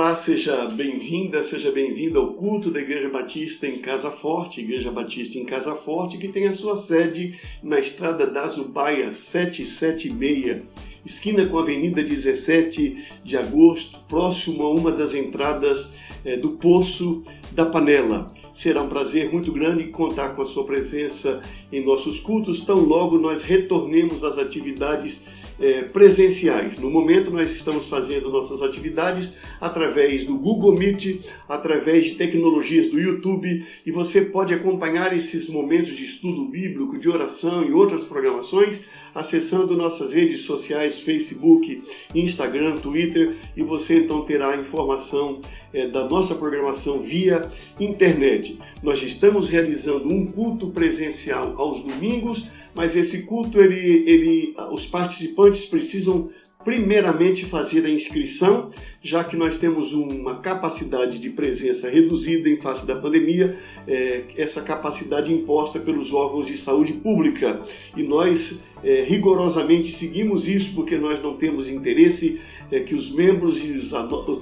Olá, seja bem-vinda, seja bem-vindo ao culto da Igreja Batista em Casa Forte, Igreja Batista em Casa Forte, que tem a sua sede na Estrada das Ubaias 776, esquina com a Avenida 17 de Agosto, próximo a uma das entradas do Poço da Panela. Será um prazer muito grande contar com a sua presença em nossos cultos, tão logo nós retornemos às atividades presenciais. No momento nós estamos fazendo nossas atividades através do Google Meet, através de tecnologias do YouTube, e você pode acompanhar esses momentos de estudo bíblico, de oração e outras programações acessando nossas redes sociais, Facebook, Instagram, Twitter, e você então terá a informação da nossa programação via internet. Nós estamos realizando um culto presencial aos domingos, mas esse culto, os participantes precisam primeiramente fazer a inscrição, já que nós temos uma capacidade de presença reduzida em face da pandemia, essa capacidade imposta pelos órgãos de saúde pública. E nós rigorosamente seguimos isso, porque nós não temos interesse que os membros e os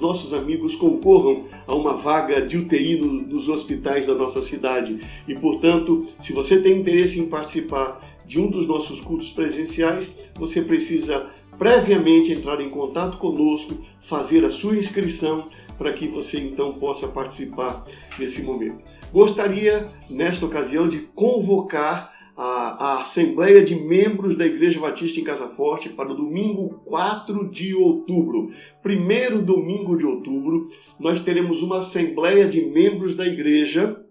nossos amigos concorram a uma vaga de UTI nos hospitais da nossa cidade. E, portanto, se você tem interesse em participar de um dos nossos cultos presenciais, você precisa previamente entrar em contato conosco, fazer a sua inscrição para que você então possa participar desse momento. Gostaria, nesta ocasião, de convocar a Assembleia de Membros da Igreja Batista em Casa Forte para o domingo 4 de outubro. Primeiro domingo de outubro, nós teremos uma Assembleia de Membros da Igreja.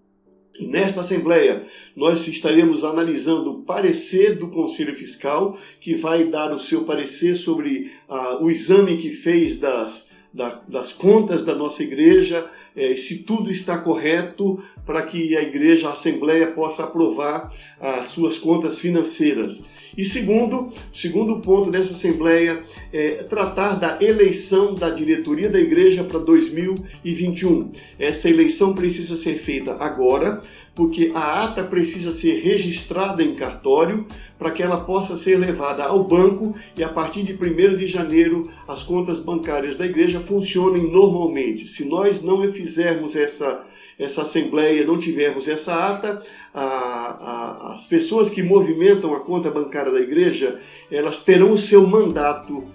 E nesta Assembleia, nós estaremos analisando o parecer do Conselho Fiscal, que vai dar o seu parecer sobre o exame que fez das contas da nossa igreja, se tudo está correto para que a igreja, a Assembleia, possa aprovar as suas contas financeiras. E segundo ponto dessa Assembleia é tratar da eleição da diretoria da igreja para 2021. Essa eleição precisa ser feita agora, porque a ata precisa ser registrada em cartório para que ela possa ser levada ao banco e a partir de 1º de janeiro as contas bancárias da igreja funcionem normalmente. Se nós não fizermos essa Assembleia, não tivermos essa ata, as pessoas que movimentam a conta bancária da igreja, elas terão o seu mandato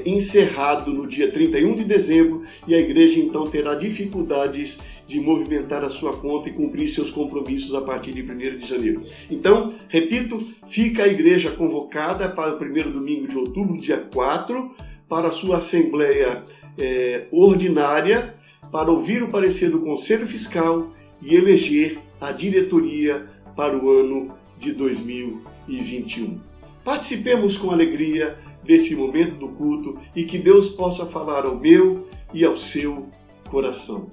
encerrado no dia 31 de dezembro e a igreja então terá dificuldades de movimentar a sua conta e cumprir seus compromissos a partir de 1º de janeiro. Então, repito, fica a igreja convocada para o primeiro domingo de outubro, dia 4, para a sua Assembleia ordinária, para ouvir o parecer do Conselho Fiscal e eleger a diretoria para o ano de 2021. Participemos com alegria desse momento do culto e que Deus possa falar ao meu e ao seu coração.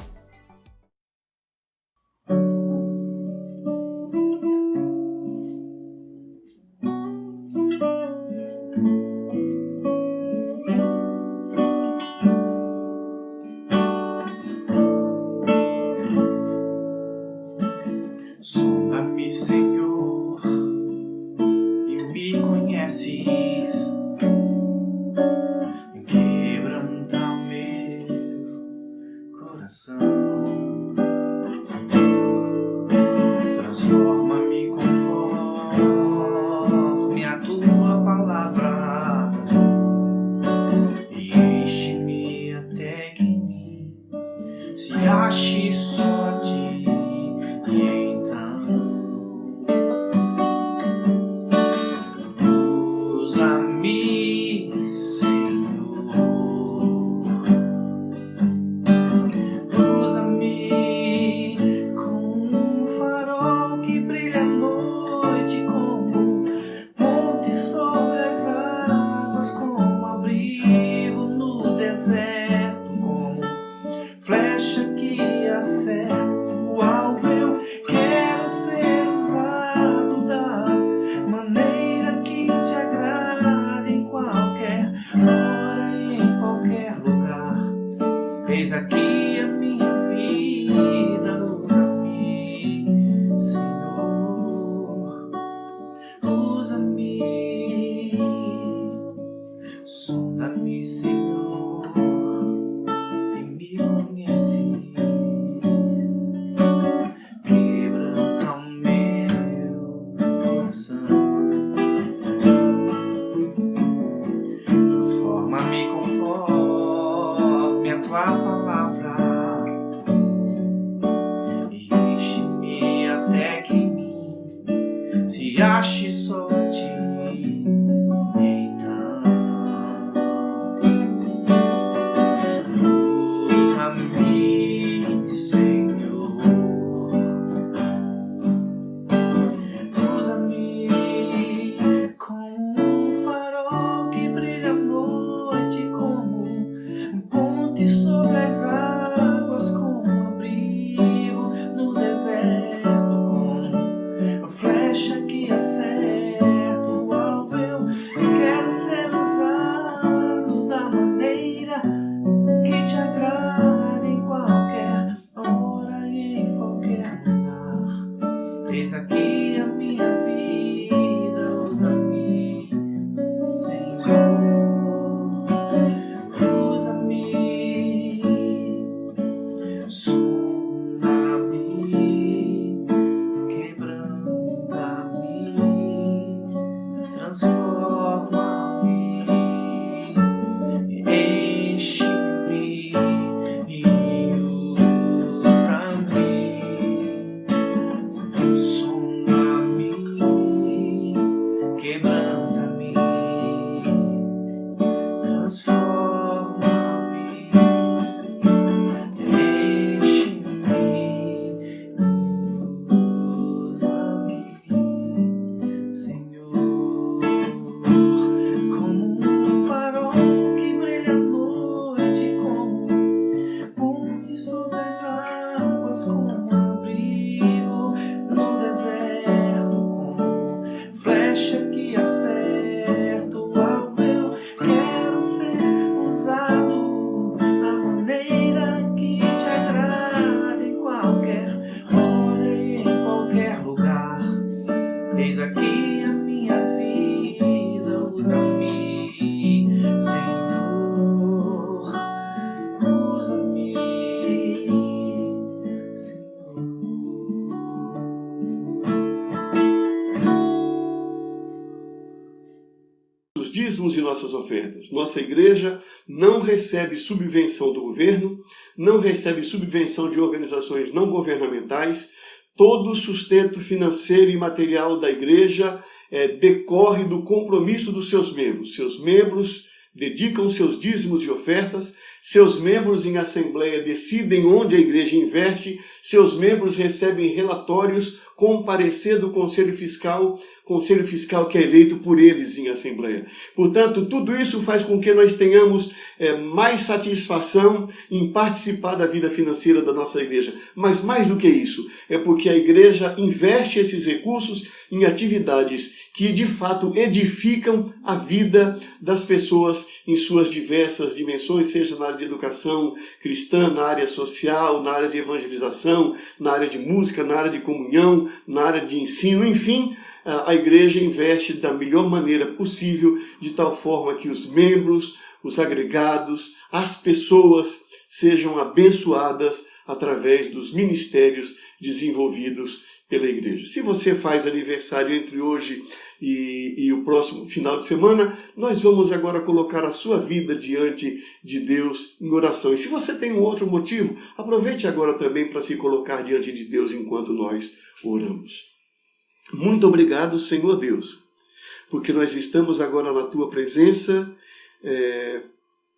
Sonda-me, Senhor, e me conheces. Quebranta meu coração. Transforma-me conforme a tua palavra e enche-me até que em mim se ache só a ti. E usa-me, Senhor, usa-me como um farol que brilha à noite, como ponte sobre as águas, como abrigo no deserto, como flecha que acerta o alvo. Eu quero ser usado da maneira que te agrada, em qualquer hora e em qualquer lugar. Eis aqui a minha vida, usa-me, Senhor, usa-me, sonda-me, Senhor, e me conhece. transforma-me, enche-me e usa-me, sonda-me, quebranta-me, transforma-me, enche-me e usa-me, Senhor, como um farol que brilha à noite, como ponte sobre as águas, como abrigo no deserto, como flecha que acerta o alvo. Eu quero ser usado da maneira que te agrada, em qualquer hora e em qualquer lugar. Eis aqui a minha vida, usa-me, Senhor, usa-me, Senhor. Os dízimos e nossas ofertas. Nossa igreja não recebe subvenção do governo, não recebe subvenção de organizações não governamentais. Todo o sustento financeiro e material da igreja decorre do compromisso dos seus membros. Seus membros dedicam seus dízimos e ofertas, seus membros em assembleia decidem onde a igreja investe, seus membros recebem relatórios com parecer do Conselho Fiscal que é eleito por eles em assembleia. Portanto, tudo isso faz com que nós tenhamos mais satisfação em participar da vida financeira da nossa igreja. Mas mais do que isso, é porque a igreja investe esses recursos em atividades que de fato edificam a vida das pessoas em suas diversas dimensões, seja na área de educação cristã, na área social, na área de evangelização, na área de música, na área de comunhão, na área de ensino, enfim. A igreja investe da melhor maneira possível, de tal forma que os membros, os agregados, as pessoas sejam abençoadas através dos ministérios desenvolvidos pela igreja. Se você faz aniversário entre hoje e o próximo final de semana, nós vamos agora colocar a sua vida diante de Deus em oração. E se você tem um outro motivo, aproveite agora também para se colocar diante de Deus enquanto nós oramos. Muito obrigado, Senhor Deus, porque nós estamos agora na Tua presença,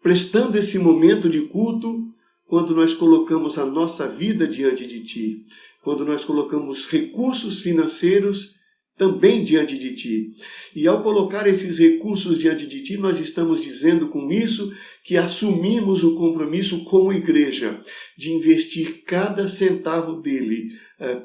prestando esse momento de culto, quando nós colocamos a nossa vida diante de Ti, quando nós colocamos recursos financeiros também diante de Ti. E ao colocar esses recursos diante de Ti, nós estamos dizendo com isso que assumimos o compromisso como igreja de investir cada centavo dele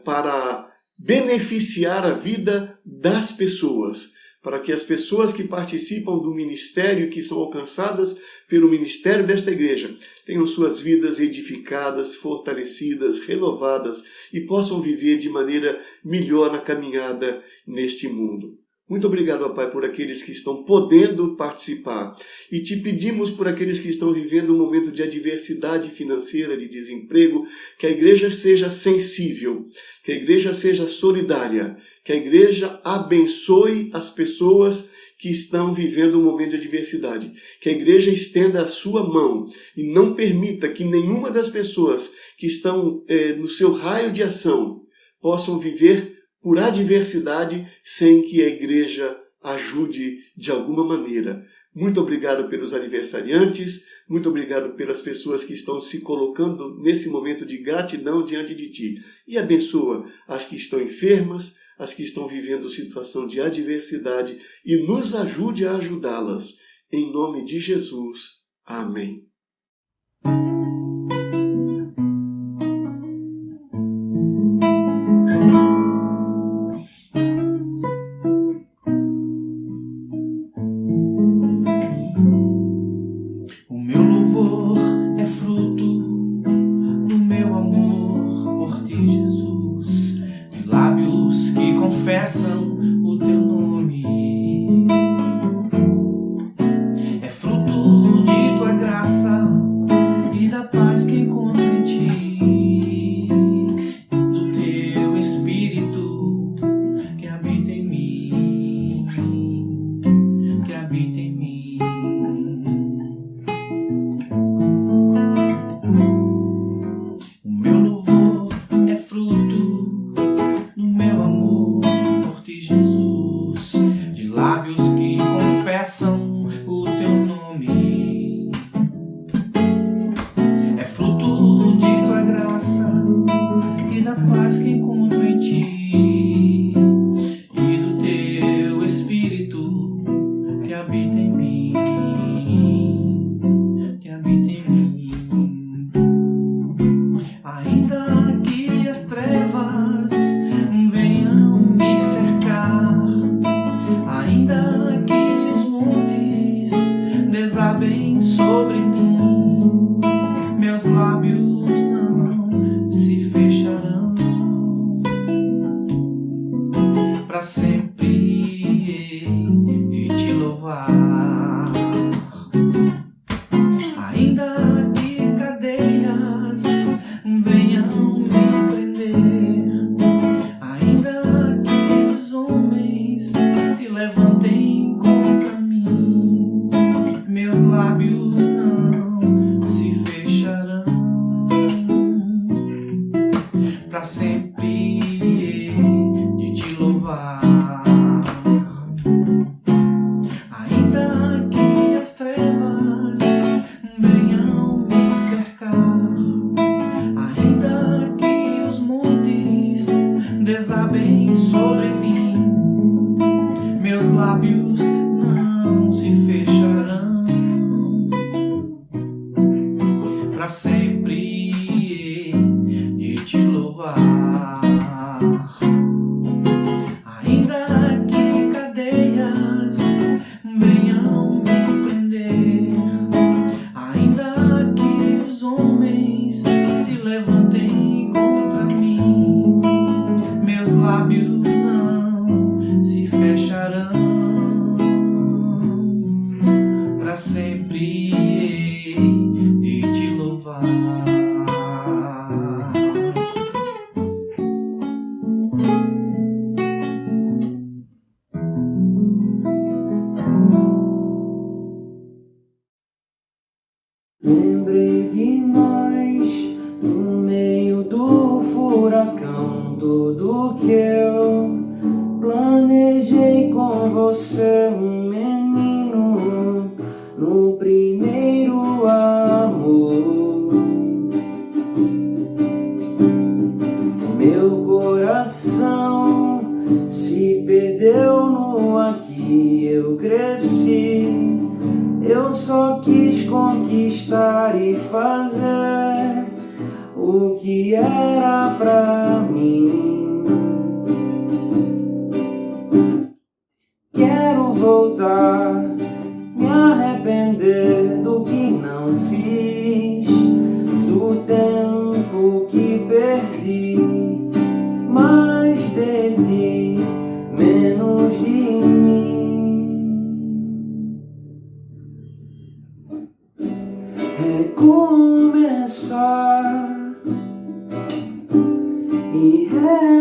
para beneficiar a vida das pessoas, para que as pessoas que participam do ministério, que são alcançadas pelo ministério desta igreja, tenham suas vidas edificadas, fortalecidas, renovadas e possam viver de maneira melhor na caminhada neste mundo. Muito obrigado, ó Pai, por aqueles que estão podendo participar. E te pedimos por aqueles que estão vivendo um momento de adversidade financeira, de desemprego, que a igreja seja sensível, que a igreja seja solidária, que a igreja abençoe as pessoas que estão vivendo um momento de adversidade, que a igreja estenda a sua mão e não permita que nenhuma das pessoas que estão no seu raio de ação possam viver por adversidade sem que a igreja ajude de alguma maneira. Muito obrigado pelos aniversariantes, muito obrigado pelas pessoas que estão se colocando nesse momento de gratidão diante de Ti. E abençoa as que estão enfermas, as que estão vivendo situação de adversidade e nos ajude a ajudá-las. Em nome de Jesus. Amém. Confessam o teu nome, é fruto de tua graça e da lábios não se fecharão pra sempre de te louvar. Ainda que cadeias venham me prender, ainda que os homens se levantem contra mim, meus lábios não se fecharão pra sempre de te louvar. Lembrei de nós no meio do furacão, tudo que eu planejei com você, um menino no primeiro amor. O meu coração se perdeu no aqui, eu cresci. Eu só quis conquistar e fazer o que era pra mim. Quero voltar, me arrepender do que não fiz, do tempo que perdi, mais de ti, menos de mim. Recomeçar e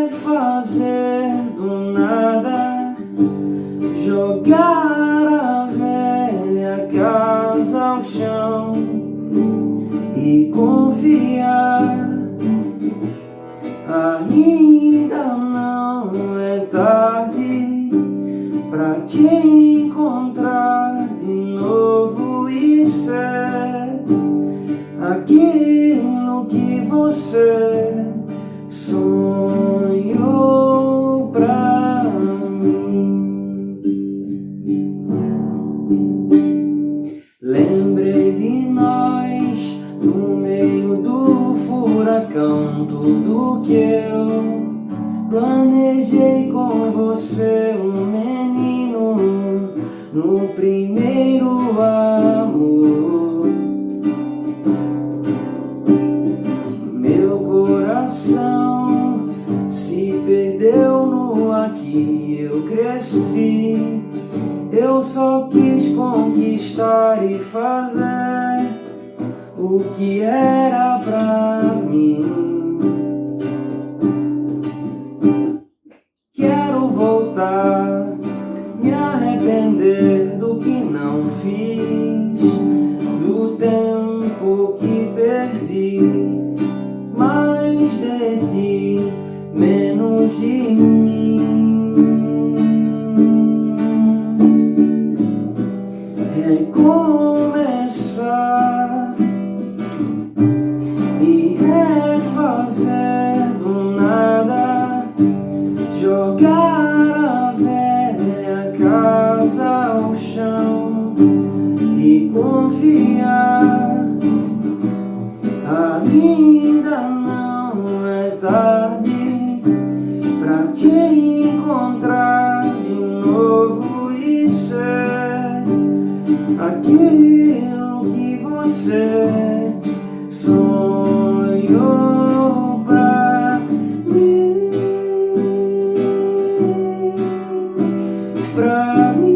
refazer do nada, jogar a velha casa ao chão e confiar. Ainda não é tarde pra te encontrar de novo e ser aquilo que você sonhou pra mim. Lembrei de nós no meio do furacão, tudo que eu planejei com você, um menino no primeiro amor. Meu coração se perdeu no aqui, eu cresci. Eu só quis conquistar e fazer o que era pra mim. Quero voltar, me arrepender do que não fiz, do tempo que perdi, mais de ti, menos de mim. Recomeçar e refazer do nada, jogar a velha casa ao chão e confiar. Ainda não é tarde pra te encontrar de novo e ser aquilo que você sonhou pra mim, pra mim.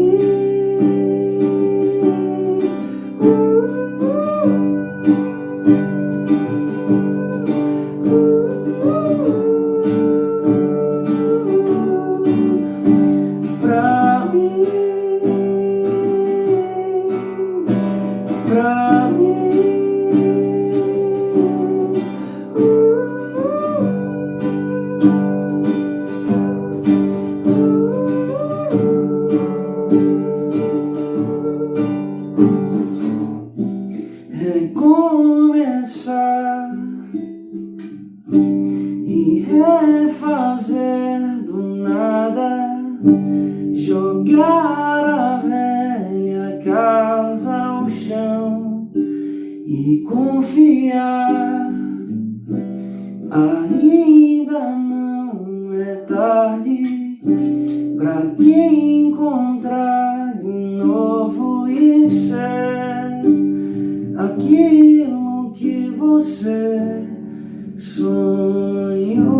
Pra mim. a velha casa ao chão e confiar. Ainda não é tarde pra te encontrar de novo e ser aquilo que você sonhou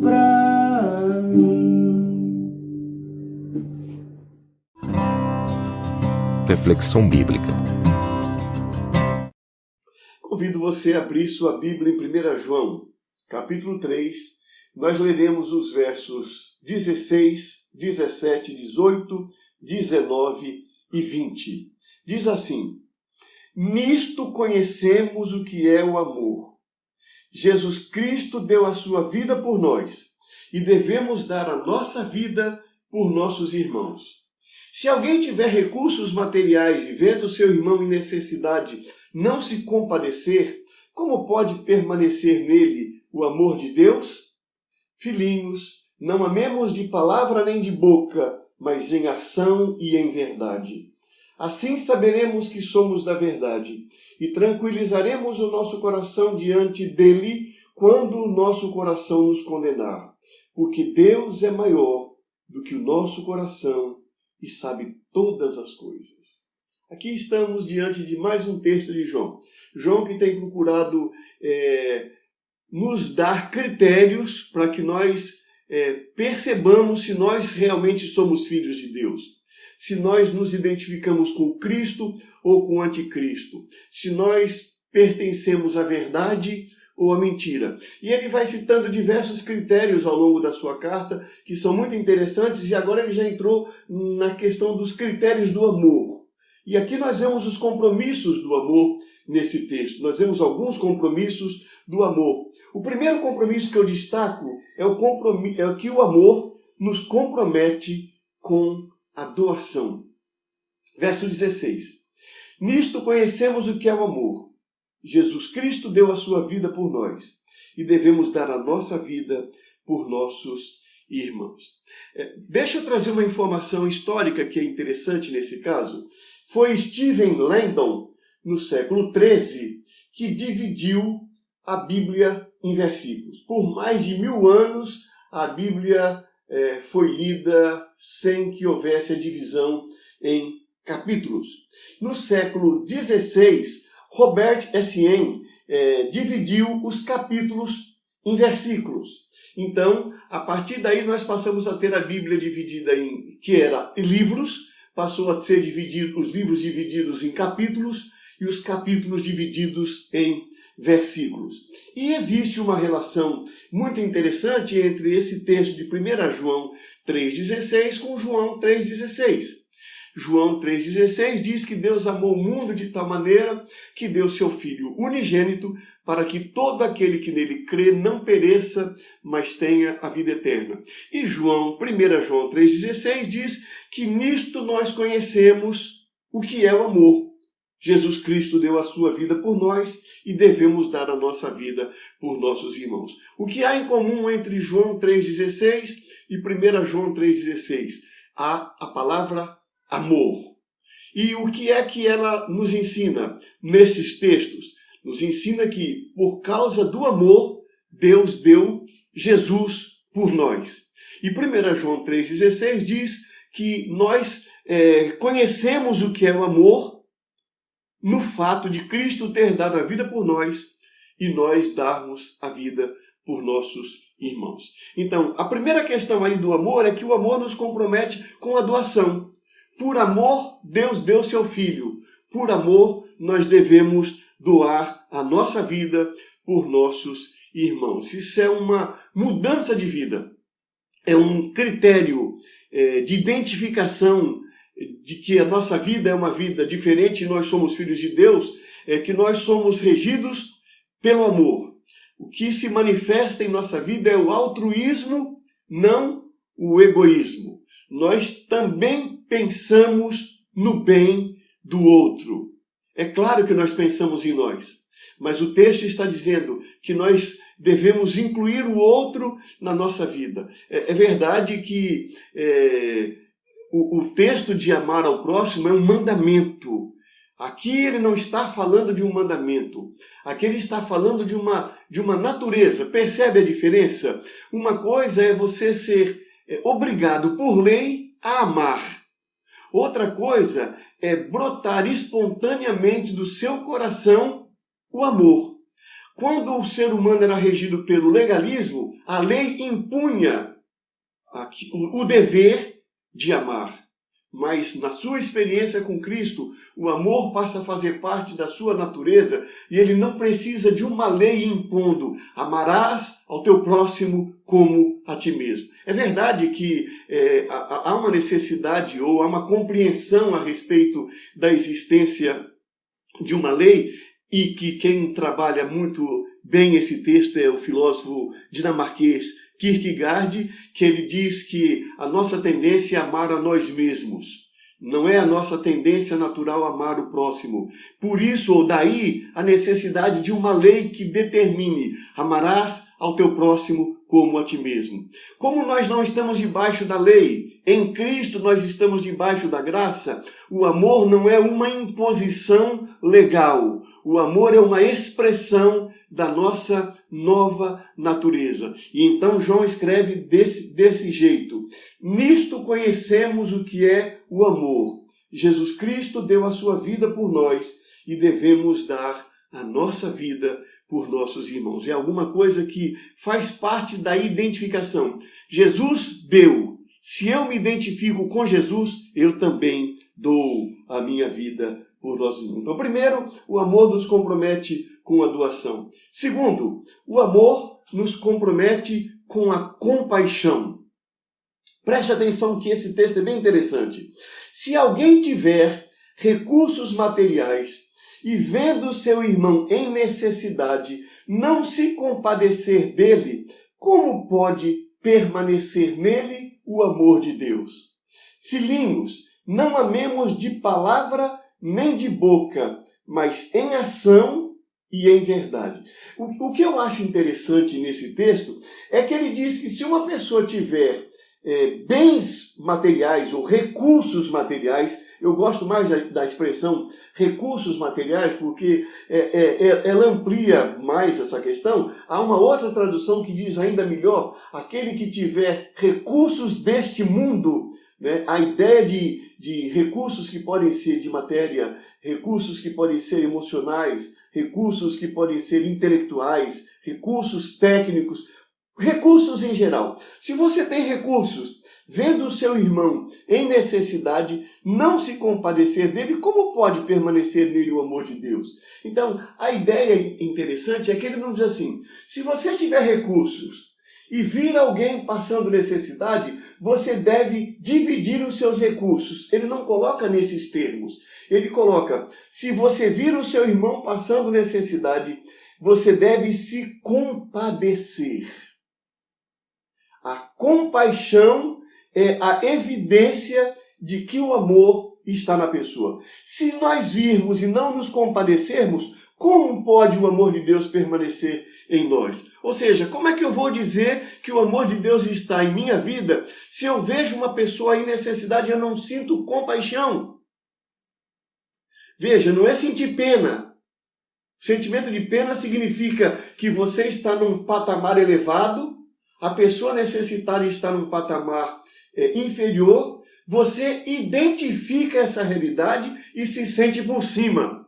pra mim. Reflexão bíblica. Convido você a abrir sua Bíblia em 1 João, capítulo 3. Nós leremos os versos 16, 17, 18, 19 e 20. Diz assim: Nisto conhecemos o que é o amor. Jesus Cristo deu a sua vida por nós e devemos dar a nossa vida por nossos irmãos. Se alguém tiver recursos materiais e vendo seu irmão em necessidade não se compadecer, como pode permanecer nele o amor de Deus? Filhinhos, não amemos de palavra nem de boca, mas em ação e em verdade. Assim saberemos que somos da verdade e tranquilizaremos o nosso coração diante dele quando o nosso coração nos condenar, porque Deus é maior do que o nosso coração e sabe todas as coisas. Aqui estamos diante de mais um texto de João. João que tem procurado nos dar critérios para que nós percebamos se nós realmente somos filhos de Deus. Se nós nos identificamos com Cristo ou com o anticristo. Se nós pertencemos à verdade ou à mentira. E ele vai citando diversos critérios ao longo da sua carta, que são muito interessantes, e agora ele já entrou na questão dos critérios do amor. E aqui nós vemos os compromissos do amor nesse texto. Nós vemos alguns compromissos do amor. O primeiro compromisso que eu destaco é que o amor nos compromete com a doação. Verso 16. Nisto conhecemos o que é o amor. Jesus Cristo deu a sua vida por nós e devemos dar a nossa vida por nossos irmãos. Deixa eu trazer uma informação histórica que é interessante nesse caso. Foi Stephen Langdon, no século XIII, que dividiu a Bíblia em versículos. Por mais de 1000 anos, a Bíblia foi lida sem que houvesse a divisão em capítulos. No século XVI, Robert Essian dividiu os capítulos em versículos. Então, a partir daí, nós passamos a ter a Bíblia dividida que era livros, passou a ser os livros divididos em capítulos e os capítulos divididos em versículos. E existe uma relação muito interessante entre esse texto de 1 João 3,16 com João 3,16. João 3,16 diz que Deus amou o mundo de tal maneira que deu seu Filho unigênito para que todo aquele que nele crê não pereça, mas tenha a vida eterna. E 1 João 3,16 diz que nisto nós conhecemos o que é o amor. Jesus Cristo deu a sua vida por nós e devemos dar a nossa vida por nossos irmãos. O que há em comum entre João 3,16 e 1 João 3,16? Há a palavra amor. E o que é que ela nos ensina nesses textos? Nos ensina que, por causa do amor, Deus deu Jesus por nós. E 1 João 3,16 diz que nós conhecemos o que é o amor no fato de Cristo ter dado a vida por nós e nós darmos a vida por nossos irmãos. Então, a primeira questão aí do amor é que o amor nos compromete com a doação. Por amor, Deus deu seu Filho. Por amor, nós devemos doar a nossa vida por nossos irmãos. Isso é uma mudança de vida. É um critério de identificação de que a nossa vida é uma vida diferente e nós somos filhos de Deus, que nós somos regidos pelo amor. O que se manifesta em nossa vida é o altruísmo, não o egoísmo. Nós também pensamos no bem do outro. É claro que nós pensamos em nós, mas o texto está dizendo que nós devemos incluir o outro na nossa vida. É verdade que o texto de amar ao próximo é um mandamento. Aqui ele não está falando de um mandamento. Aqui ele está falando de uma natureza. Percebe a diferença? Uma coisa é você ser obrigado por lei a amar. Outra coisa é brotar espontaneamente do seu coração o amor. Quando o ser humano era regido pelo legalismo, a lei impunha o dever de amar. Mas na sua experiência com Cristo, o amor passa a fazer parte da sua natureza e ele não precisa de uma lei impondo: amarás ao teu próximo como a ti mesmo. É verdade que há uma necessidade ou há uma compreensão a respeito da existência de uma lei, e que quem trabalha muito bem esse texto é o filósofo dinamarquês Kierkegaard, que ele diz que a nossa tendência é amar a nós mesmos. Não é a nossa tendência natural amar o próximo. Por isso, ou daí, a necessidade de uma lei que determine: amarás ao teu próximo como a ti mesmo. Como nós não estamos debaixo da lei, em Cristo nós estamos debaixo da graça, o amor não é uma imposição legal. O amor é uma expressão da nossa nova natureza. E então João escreve desse jeito: nisto conhecemos o que é o amor. Jesus Cristo deu a sua vida por nós e devemos dar a nossa vida por nossos irmãos. É alguma coisa que faz parte da identificação. Jesus deu. Se eu me identifico com Jesus, eu também dou a minha vida por nossos irmãos. Então, primeiro, o amor nos compromete com a doação. Segundo, o amor nos compromete com a compaixão. Preste atenção que esse texto é bem interessante. Se alguém tiver recursos materiais e vendo seu irmão em necessidade, não se compadecer dele, como pode permanecer nele o amor de Deus? Filhinhos, não amemos de palavra nem de boca, mas em ação e em verdade. O que eu acho interessante nesse texto é que ele diz que se uma pessoa tiver bens materiais ou recursos materiais, eu gosto mais da expressão recursos materiais porque ela amplia mais essa questão. Há uma outra tradução que diz ainda melhor: aquele que tiver recursos deste mundo, né? A ideia de recursos que podem ser de matéria, recursos que podem ser emocionais, recursos que podem ser intelectuais, recursos técnicos, recursos em geral. Se você tem recursos, vendo o seu irmão em necessidade, não se compadecer dele, como pode permanecer nele o amor de Deus? Então, a ideia interessante é que ele não diz assim: se você tiver recursos e vir alguém passando necessidade, você deve dividir os seus recursos. Ele não coloca nesses termos. Ele coloca: se você vir o seu irmão passando necessidade, você deve se compadecer. A compaixão é a evidência de que o amor está na pessoa. Se nós virmos e não nos compadecermos, como pode o amor de Deus permanecer em nós? Ou seja, como é que eu vou dizer que o amor de Deus está em minha vida se eu vejo uma pessoa em necessidade e eu não sinto compaixão? Veja, não é sentir pena. Sentimento de pena significa que você está num patamar elevado, a pessoa necessitada está num patamar inferior, você identifica essa realidade e se sente por cima.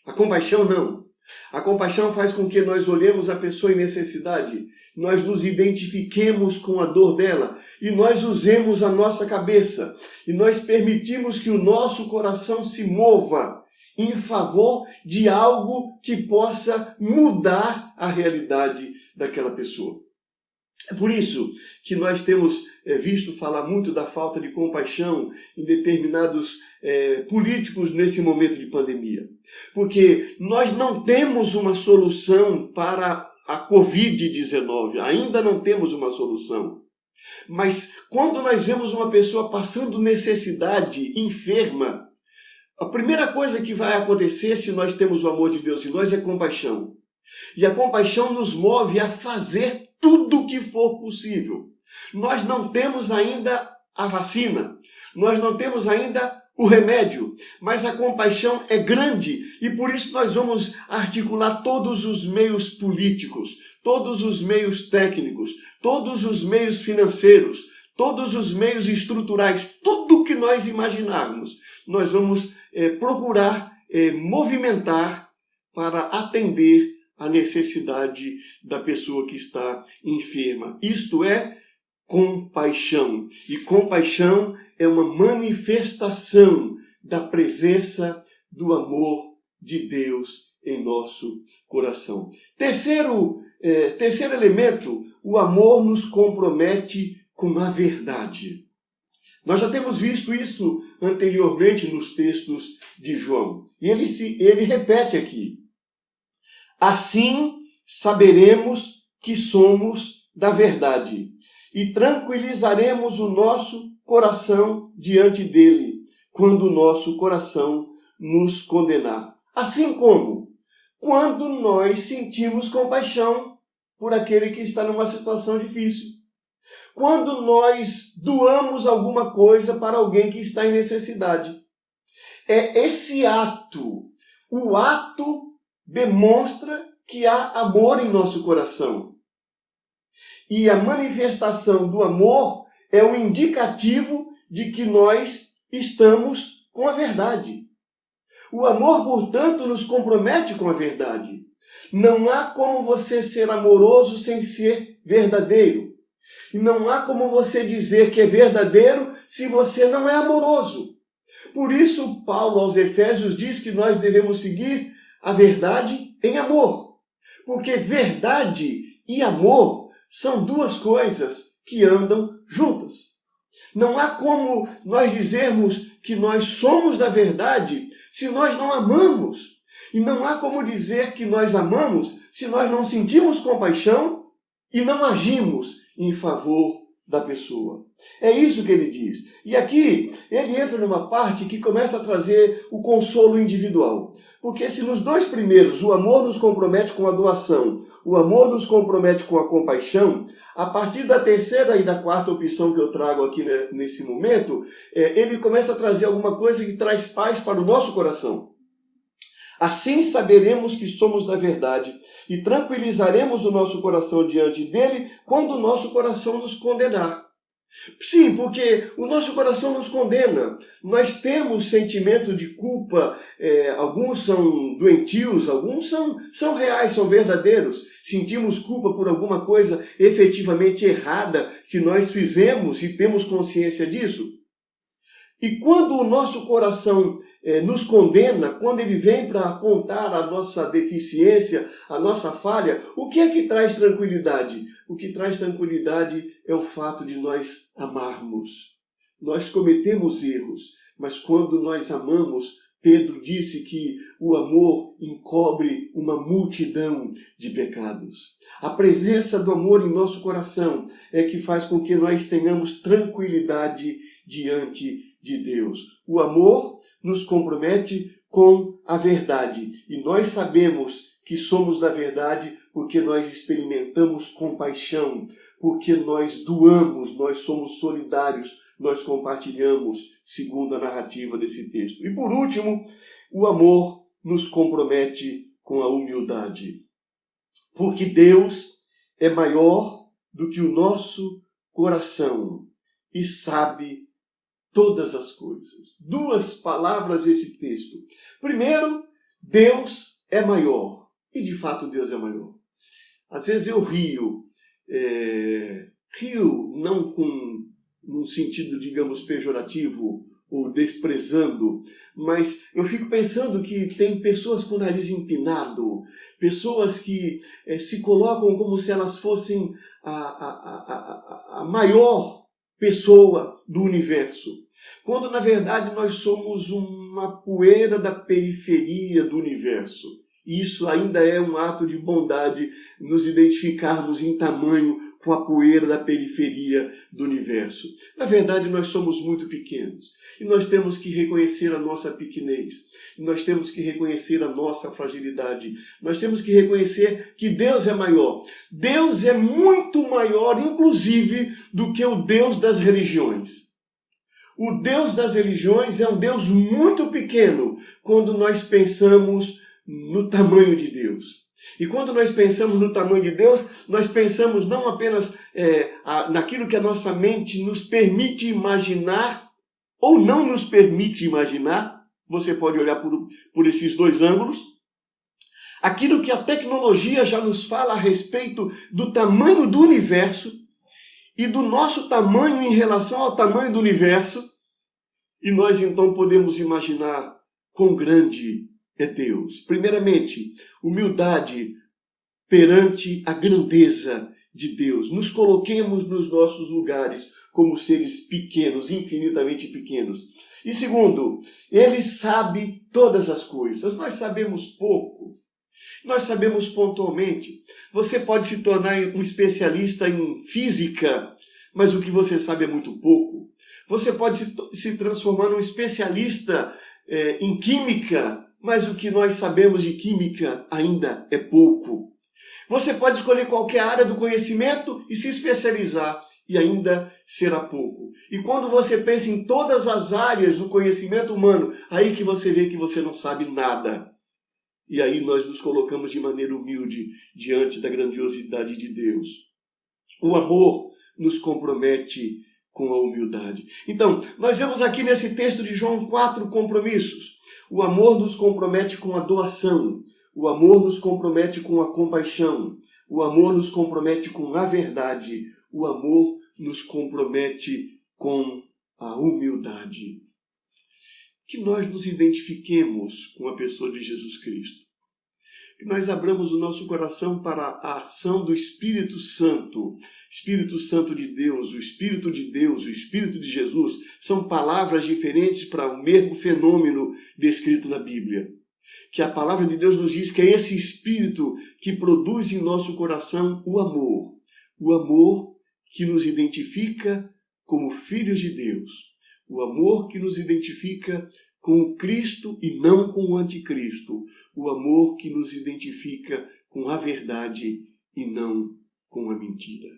A compaixão não. A compaixão faz com que nós olhemos a pessoa em necessidade, nós nos identifiquemos com a dor dela e nós usemos a nossa cabeça e nós permitimos que o nosso coração se mova em favor de algo que possa mudar a realidade daquela pessoa. É por isso que nós temos visto falar muito da falta de compaixão em determinados políticos nesse momento de pandemia. Porque nós não temos uma solução para a Covid-19, ainda não temos uma solução. Mas quando nós vemos uma pessoa passando necessidade, enferma, a primeira coisa que vai acontecer se nós temos o amor de Deus em nós é compaixão. E a compaixão nos move a fazer tudo o que for possível. Nós não temos ainda a vacina, Nós não temos ainda o remédio, mas a compaixão é grande e por isso nós vamos articular todos os meios políticos, todos os meios técnicos, todos os meios financeiros, todos os meios estruturais, tudo que nós imaginarmos, nós vamos procurar movimentar para atender a necessidade da pessoa que está enferma. Isto é compaixão. E compaixão é uma manifestação da presença do amor de Deus em nosso coração. Terceiro elemento, o amor nos compromete com a verdade. Nós já temos visto isso anteriormente nos textos de João. E ele repete aqui. Assim saberemos que somos da verdade e tranquilizaremos o nosso coração diante dele, quando o nosso coração nos condenar. Assim como quando nós sentimos compaixão por aquele que está numa situação difícil. Quando nós doamos alguma coisa para alguém que está em necessidade. É esse ato. O ato demonstra que há amor em nosso coração. E a manifestação do amor é um indicativo de que nós estamos com a verdade. O amor, portanto, nos compromete com a verdade. Não há como você ser amoroso sem ser verdadeiro. E não há como você dizer que é verdadeiro se você não é amoroso. Por isso, Paulo aos Efésios diz que nós devemos seguir a verdade em amor. Porque verdade e amor são duas coisas que andam juntas. Não há como nós dizermos que nós somos da verdade se nós não amamos. E não há como dizer que nós amamos se nós não sentimos compaixão e não agimos em favor da pessoa. É isso que ele diz. E aqui ele entra numa parte que começa a trazer o consolo individual. Porque se nos dois primeiros o amor nos compromete com a doação, o amor nos compromete com a compaixão, a partir da terceira e da quarta opção que eu trago aqui nesse momento, ele começa a trazer alguma coisa que traz paz para o nosso coração. Assim saberemos que somos da verdade e tranquilizaremos o nosso coração diante dele quando o nosso coração nos condenar. Sim, porque o nosso coração nos condena. Nós temos sentimento de culpa, alguns são doentios, alguns são reais, são verdadeiros. Sentimos culpa por alguma coisa efetivamente errada que nós fizemos e temos consciência disso. E quando o nosso coração nos condena, quando ele vem para apontar a nossa deficiência, a nossa falha, o que é que traz tranquilidade? O que traz tranquilidade é o fato de nós amarmos. Nós cometemos erros, mas quando nós amamos, Pedro disse que o amor encobre uma multidão de pecados. A presença do amor em nosso coração é que faz com que nós tenhamos tranquilidade diante de Deus. O amor nos compromete com a verdade. E nós sabemos que somos da verdade porque nós experimentamos compaixão, porque nós doamos, nós somos solidários, nós compartilhamos, segundo a narrativa desse texto. E por último, o amor nos compromete com a humildade. Porque Deus é maior do que o nosso coração e sabe todas as coisas. Duas palavras esse texto. Primeiro, Deus é maior. E de fato Deus é maior. Às vezes eu rio não com um sentido, digamos, pejorativo ou desprezando, mas eu fico pensando que tem pessoas com o nariz empinado, pessoas que se colocam como se elas fossem a maior pessoa do universo, quando na verdade nós somos uma poeira da periferia do universo. E isso ainda é um ato de bondade, nos identificarmos em tamanho com a poeira da periferia do universo. Na verdade, nós somos muito pequenos. E nós temos que reconhecer a nossa pequenez. Nós temos que reconhecer a nossa fragilidade. Nós temos que reconhecer que Deus é maior. Deus é muito maior, inclusive, do que o Deus das religiões. O Deus das religiões é um Deus muito pequeno quando nós pensamos no tamanho de Deus. E quando nós pensamos no tamanho de Deus, nós pensamos não apenas naquilo que a nossa mente nos permite imaginar ou não nos permite imaginar. Você pode olhar por esses dois ângulos. Aquilo que a tecnologia já nos fala a respeito do tamanho do universo e do nosso tamanho em relação ao tamanho do universo. E nós então podemos imaginar quão grande é Deus. Primeiramente, humildade perante a grandeza de Deus. Nos coloquemos nos nossos lugares como seres pequenos, infinitamente pequenos. E segundo, Ele sabe todas as coisas. Nós sabemos pouco. Nós sabemos pontualmente. Você pode se tornar um especialista em física, mas o que você sabe é muito pouco. Você pode se transformar num especialista em química, mas o que nós sabemos de química ainda é pouco. Você pode escolher qualquer área do conhecimento e se especializar, e ainda será pouco. E quando você pensa em todas as áreas do conhecimento humano, aí que você vê que você não sabe nada. E aí nós nos colocamos de maneira humilde diante da grandiosidade de Deus. O amor nos compromete com a humildade. Então, nós vemos aqui nesse texto de João 4 compromissos. O amor nos compromete com a doação. O amor nos compromete com a compaixão. O amor nos compromete com a verdade. O amor nos compromete com a humildade. Que nós nos identifiquemos com a pessoa de Jesus Cristo. Que nós abramos o nosso coração para a ação do Espírito Santo de Deus, o Espírito de Deus, o Espírito de Jesus. São palavras diferentes para o mesmo fenômeno descrito na Bíblia. Que a palavra de Deus nos diz que é esse Espírito que produz em nosso coração o amor que nos identifica como filhos de Deus, o amor que nos identifica com o Cristo e não com o anticristo, o amor que nos identifica com a verdade e não com a mentira.